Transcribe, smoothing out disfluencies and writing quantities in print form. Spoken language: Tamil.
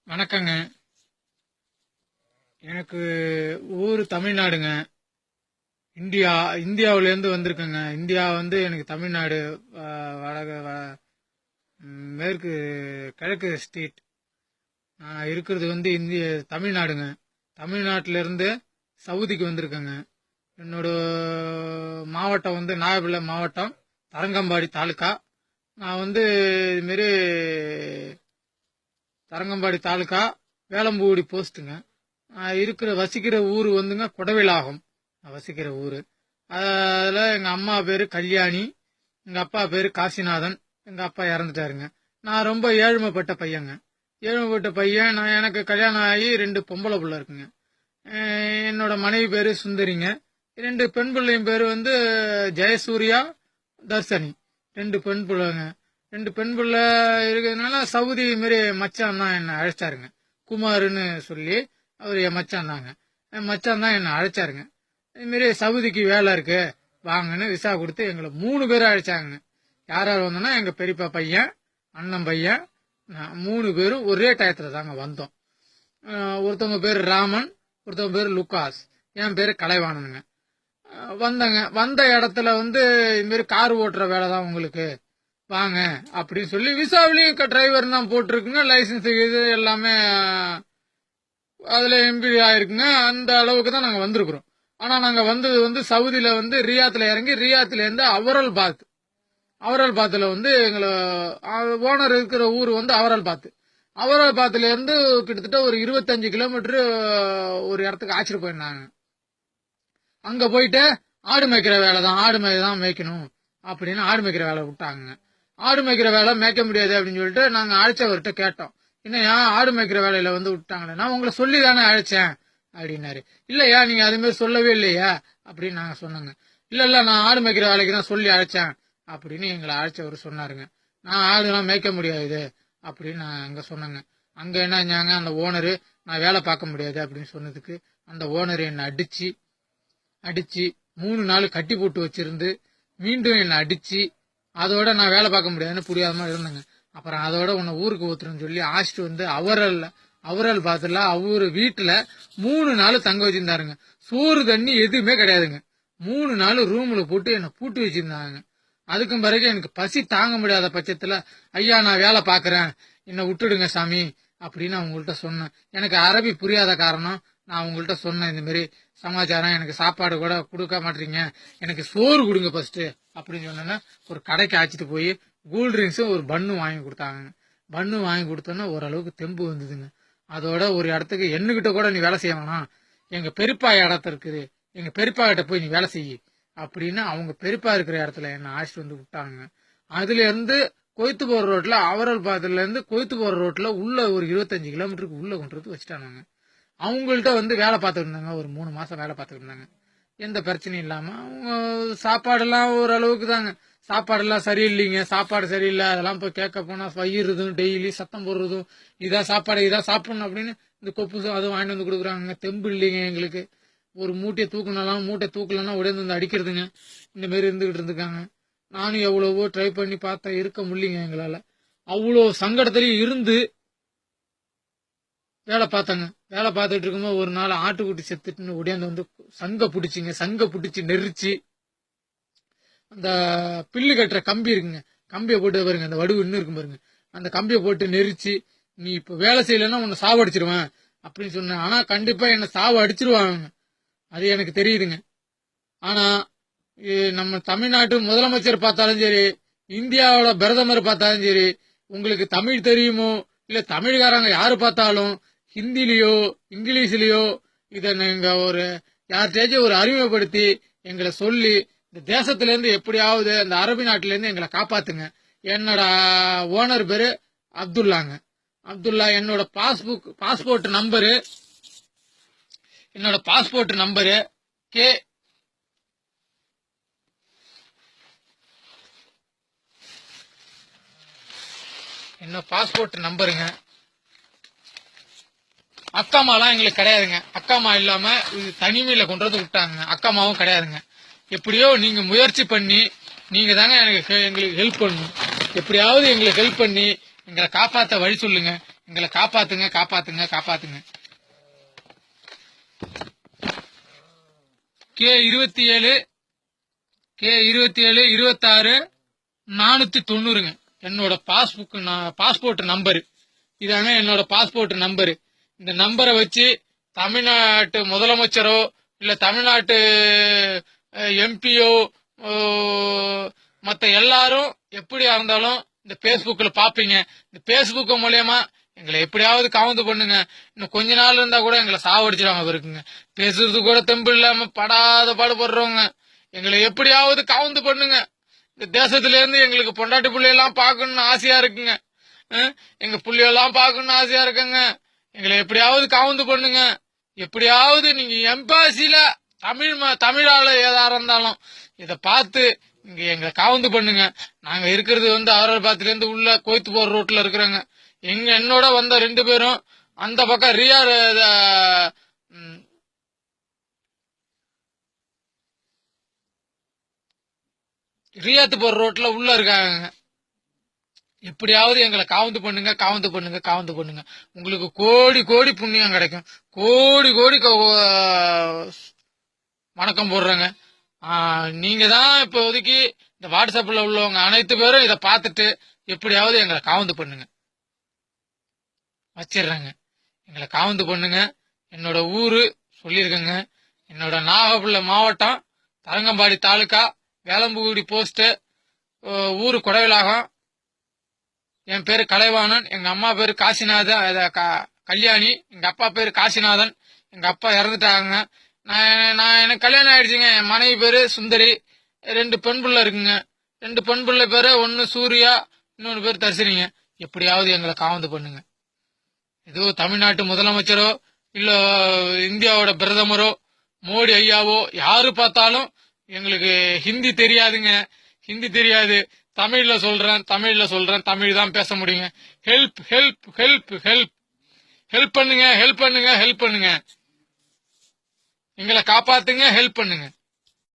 வணக்கங்க. எனக்கு ஊர் தமிழ்நாடுங்க. இந்தியாவிலேருந்து வந்திருக்கேங்க. இந்தியா வந்து எனக்கு தமிழ்நாடு, வடக மேற்கு கிழக்கு ஸ்டேட். நான் இருக்கிறது வந்து தமிழ்நாடுங்க. தமிழ்நாட்டிலேருந்து சவுதிக்கு வந்திருக்கேங்க. என்னோட மாவட்டம் வந்து நாகப்பள்ளி மாவட்டம், தரங்கம்பாடி தாலுக்கா. நான் வந்து இதுமாரி தரங்கம்பாடி தாலுக்கா, வேலம்பூடி போஸ்ட்டுங்க. வசிக்கிற ஊர் வந்துங்க குடவிலாகம். வசிக்கிற ஊர். அதில் எங்கள் அம்மா பேர் கல்யாணி, எங்கள் அப்பா பேர் காசிநாதன். எங்கள் அப்பா இறந்துட்டாருங்க. நான் ரொம்ப ஏழ்மைப்பட்ட பையங்க. ஏழ்மைப்பட்ட பையன். எனக்கு கல்யாணம் ஆகி 2 பொம்பளை பிள்ளை இருக்குங்க. என்னோட மனைவி பேர் சுந்தரிங்க. 2 பெண் பிள்ளையும் பேர் வந்து ஜெயசூர்யா, தர்சனி. 2 பெண் பிள்ளைங்க. 2 பெண் பிள்ளை இருக்கிறதுனால சவுதி மாரி மச்சான் தான் என்னை அழைச்சாருங்க. குமாருன்னு சொல்லி அவர் என் மச்சான் தாங்க. என் மச்சான் தான் என்னை அழைச்சாருங்க. இதுமாரி சவுதிக்கு வேலை இருக்கு வாங்கன்னு விசா கொடுத்து எங்களை 3 பேரும் அழைச்சாங்க. யார் யார் வந்தோம்னா எங்கள் பெரியப்பா பையன், அண்ணன் பையன், 3 பேரும் ஒரே டயத்தில் தாங்க வந்தோம். ஒருத்தவங்க பேர் ராமன், ஒருத்தவங்க பேர் லுக்காஸ், என் பேர் கலைவாணனுங்க. வந்த இடத்துல வந்து இதுமாரி கார் ஓட்டுற வேலை தான் உங்களுக்கு வாங்க அப்படின்னு சொல்லி விசாவிலையும் டிரைவர் தான் போட்டிருக்குங்க. லைசன்ஸ் இது எல்லாமே அதில் எம்பி ஆயிருக்குங்க. அந்த அளவுக்கு தான் நாங்கள் வந்திருக்கிறோம். ஆனால் நாங்கள் வந்தது வந்து சவுதியில் வந்து ரியாத்தில் இறங்கி ரியாத்துலேருந்து அவரல் பாத்தில் வந்து எங்களை ஓனர் இருக்கிற ஊர் வந்து அவரல் பாத்துலேருந்து கிட்டத்தட்ட ஒரு 25 கிலோமீட்டரு ஒரு இடத்துக்கு ஆச்சிட்டு போயிருந்தாங்க. அங்கே போயிட்டு ஆடு மேய்க்கிற வேலை தான், ஆடு தான் மேய்க்கணும் அப்படின்னு ஆடு மேய்க்கிற வேலை விட்டாங்க. ஆடு மேய்க்கிற வேலை மேய்க்க முடியாது அப்படின்னு சொல்லிட்டு நாங்கள் அழைச்சவர்கிட்ட கேட்டோம். என்னையா ஆடு மேய்க்கிற வேலையில வந்து விட்டாங்களே, நான் உங்களை சொல்லி தானே அழைச்சேன் அப்படின்னாரு. இல்லையா நீங்க அதுமாரி சொல்லவே இல்லையா அப்படின்னு நாங்கள் சொன்னோங்க. இல்ல நான் ஆடு மேய்க்கிற வேலைக்கு தான் சொல்லி அழைச்சேன் அப்படின்னு எங்களை அழைச்சவர் சொன்னாருங்க. நான் ஆடுலாம் மேய்க்க முடியாது அப்படின்னு நான் அங்கே சொன்னேங்க. அங்கே என்னஞ்சாங்க, அந்த ஓனரு நான் வேலை பார்க்க முடியாது அப்படின்னு சொன்னதுக்கு அந்த ஓனர் என்னை அடிச்சு 3 நாள் கட்டி போட்டு வச்சிருந்து மீண்டும் என்னை அடிச்சு, அதோட நான் வேலை பார்க்க முடியாதுன்னு புரியாத மாதிரி இருந்தேங்க. அப்புறம் அதோட உன்னை ஊருக்கு ஊத்துறேன்னு சொல்லி ஆசிட்டு வந்து அவரல் பாத்துல அவரு வீட்டுல 3 நாள் தங்க வச்சிருந்தாருங்க. சோறு தண்ணி எதுவுமே கிடையாதுங்க. 3 நாள் ரூம்ல போட்டு என்னை பூட்டி வச்சிருந்தாங்க. அதுக்கும் பிறகு எனக்கு பசி தாங்க முடியாத பட்சத்துல, ஐயா நான் வேலை பாக்குறேன், என்னை விட்டுடுங்க சாமி அப்படின்னு அவங்கள்ட்ட சொன்னேன். எனக்கு அரபி புரியாத காரணம் நான் அவங்கள்ட்ட சொன்னேன், இந்த மாதிரி சமாச்சாரம், எனக்கு சாப்பாடு கூட கொடுக்க மாட்டீங்க, எனக்கு சோறு கொடுங்க ஃபர்ஸ்ட் அப்படின்னு சொன்னேன்னா ஒரு கடைக்கு அழைச்சிட்டு போய் கூல் ட்ரிங்க்ஸும் ஒரு பன்னு வாங்கி கொடுத்தாங்க. பன்னு வாங்கி கொடுத்தோன்னா ஓரளவுக்கு தெம்பு வந்ததுங்க. அதோட ஒரு இடத்துக்கு என்னகிட்ட கூட நீ வேலை செய்ய வேணாம், எங்க பெரியப்பா இடத்த இருக்குது, எங்க பெரியப்பா கிட்ட போய் நீ வேலை செய்ய அப்படின்னு அவங்க பெரியப்பா இருக்கிற இடத்துல என்ன அழைச்சிட்டு வந்து விட்டாங்க. அதுல இருந்து கொய்த்து போற ரோட்ல, அவரல் பாத்துல இருந்து கொய்த்து போற ரோட்ல உள்ள ஒரு 25 கிலோமீட்டருக்கு உள்ள கொண்டு வந்து வச்சுட்டாங்க. அவங்கள்ட்ட வந்து வேலை பார்த்துட்டு இருந்தாங்க. ஒரு 3 மாசம் வேலை பார்த்துட்டு இருந்தாங்க. எந்த பிரச்சனையும் இல்லாம. அவங்க சாப்பாடெல்லாம் ஓரளவுக்கு தாங்க. சாப்பாடெல்லாம் சரியில்லைங்க. சாப்பாடு சரியில்லை அதெல்லாம் போய் கேட்க போனா வயிறுதும் டெய்லி சத்தம் போடுறதும், இதான் சாப்பாடு இதான் சாப்பிடணும் அப்படின்னு இந்த கொப்பு அதுவும் வாங்கிட்டு வந்து கொடுக்குறாங்க. தெம்பு இல்லைங்க எங்களுக்கு. ஒரு மூட்டையை தூக்கலன்னா உடனே வந்து அடிக்கிறதுங்க. இந்த மாதிரி இருந்துகிட்டு இருந்துக்காங்க. நானும் எவ்வளவோ ட்ரை பண்ணி பார்த்தேன், இருக்க முடியலைங்க எங்களால. அவ்வளோ சங்கடத்திலையும் இருந்து வேலை பார்த்தேங்க. வேலை பார்த்துட்டு இருக்கும்போது ஒரு நாள் ஆட்டுக்குட்டி செத்துட்டுன்னு ஒடியாந்து வந்து சங்க பிடிச்சி நெரிச்சு, அந்த பில்லு கட்டுற கம்பி இருக்குங்க, கம்பியை போட்டு பாருங்க, அந்த வடுவு இன்னும் இருக்கும் பாருங்க, அந்த கம்பியை போட்டு நெரிச்சு, நீ இப்ப வேலை செய்யலன்னா உன்னை சாவு அடிச்சிருவேன் அப்படின்னு சொன்னேன். ஆனா கண்டிப்பா என்ன சாவு அடிச்சிருவாங்க, அது எனக்கு தெரியுதுங்க. ஆனா நம்ம தமிழ்நாட்டு முதலமைச்சர் பார்த்தாலும் சரி, இந்தியாவோட பிரதமர் பார்த்தாலும் சரி, உங்களுக்கு தமிழ் தெரியுமோ இல்ல தமிழ்காரங்க யாரு பார்த்தாலும் ஹிந்திலேயோ இங்கிலீஷ்லயோ இதை நீங்க ஒரு யார்கிட்டயாச்சும் ஒரு அறிமுகப்படுத்தி எங்களை சொல்லி இந்த தேசத்துல இருந்து எப்படியாவது அந்த அரபி நாட்டில இருந்து எங்களை காப்பாத்துங்க. என்னோட ஓனர் பேரு அப்துல்லா. என்னோட பாஸ்போர்ட் நம்பரு கே என்ன பாஸ்போர்ட் நம்பருங்க. அக்காமாலாம் எங்களுக்கு கிடையாதுங்க. அக்காமா இல்லாம இது தனிமையில கொண்டு வந்து விட்டாங்க. அக்காமாவும் கிடையாதுங்க. எப்படியோ நீங்க முயற்சி பண்ணி நீங்க தாங்க எங்களுக்கு ஹெல்ப் பண்ணணும். எப்படியாவது எங்களுக்கு ஹெல்ப் பண்ணி எங்களை காப்பாற்ற வழி சொல்லுங்க. எங்களை காப்பாத்துங்க, காப்பாத்துங்க, காப்பாத்துங்க. K27 26 490ங்க என்னோட பாஸ்போர்ட் நம்பரு. இதாங்க என்னோட பாஸ்போர்ட் நம்பரு. இந்த நம்பரை வச்சு தமிழ்நாட்டு முதலமைச்சரோ இல்ல தமிழ்நாட்டு எம்பியோ மத்த எல்லாரும் எப்படியா இருந்தாலும் இந்த பேஸ்புக்ல பாப்பீங்க. இந்த பேஸ்புக் மூலியமா எங்களை எப்படியாவது காவந்து பண்ணுங்க. இன்னும் கொஞ்ச நாள் இருந்தா கூட எங்களை சாவடிச்சிடாம இருக்குங்க. பேசுறது கூட தெம்பு இல்லாம படாத பாடுபடுறவங்க எங்களை எப்படியாவது காவந்து பண்ணுங்க. இந்த தேசத்துல இருந்து எங்களுக்கு பொண்டாட்டி பிள்ளையெல்லாம் பாக்கணும்னு ஆசையா இருக்குங்க. எங்க புள்ளையெல்லாம் பாக்கணும்னு ஆசையா இருக்குங்க. எங்களை எப்படியாவது காவந்து பண்ணுங்க. எப்படியாவது நீங்க எம்பாசில தமிழால ஏதா இருந்தாலும் இத பார்த்து இங்க எங்களை காவந்து பண்ணுங்க. நாங்க இருக்கிறது அவரபாத்துல இருந்து உள்ள கோயத்து போற ரோட்ல இருக்கிறோங்க. என்னோட வந்த 2 பேரும் அந்த பக்கம் ரியாத்து போற ரோட்ல உள்ள இருக்காங்க. எப்படியாவது எங்களை காவந்து பண்ணுங்க, காவந்து பண்ணுங்க, காவந்து பண்ணுங்க. உங்களுக்கு கோடி கோடி புண்ணியம் கிடைக்கும். கோடி கோடி வணக்கம் போடுறேங்க. நீங்க தான் இப்போதைக்கு இந்த வாட்ஸ்அப்ல உள்ளவங்க அனைத்து பேரும் இதை பார்த்துட்டு எப்படியாவது எங்களை காவந்து பண்ணுங்க. வச்சிடுறேங்க. எங்களை காவந்து பண்ணுங்க. என்னோட ஊரு சொல்லியிருக்கேங்க. என்னோட நாகப்பட்டினம் மாவட்டம் தரங்கம்பாடி தாலுக்கா வேலம்புகுடி போஸ்ட், ஊரு கொடைவிலாகம். என் பேரு கலைவாணன். எங்க அம்மா பேரு கல்யாணி. எங்க அப்பா பேரு காசிநாதன். எங்க அப்பா இறந்துட்டாங்க. நான் எனக்கு கல்யாணம் ஆயிடுச்சுங்க. என் மனைவி பேரு சுந்தரி. 2 பெண் பிள்ளை இருக்குங்க. 2 பெண் பிள்ளை பேரு, ஒன்னு சூர்யா, இன்னொரு பேரு தர்சினிங்க. எப்படியாவது எங்களை காவந்து பண்ணுங்க. ஏதோ தமிழ்நாட்டு முதலமைச்சரோ இல்ல இந்தியாவோட பிரதமரோ மோடி ஐயாவோ யாரு பார்த்தாலும் எங்களுக்கு ஹிந்தி தெரியாதுங்க. ஹிந்தி தெரியாது. தமிழ்ல சொல்றேன், தமிழ் தான் பேச முடியுங்க. Help help help help help பண்ணுங்க, ஹெல்ப் பண்ணுங்க, ஹெல்ப் பண்ணுங்க. எங்களை காப்பாத்துங்க, ஹெல்ப் பண்ணுங்க.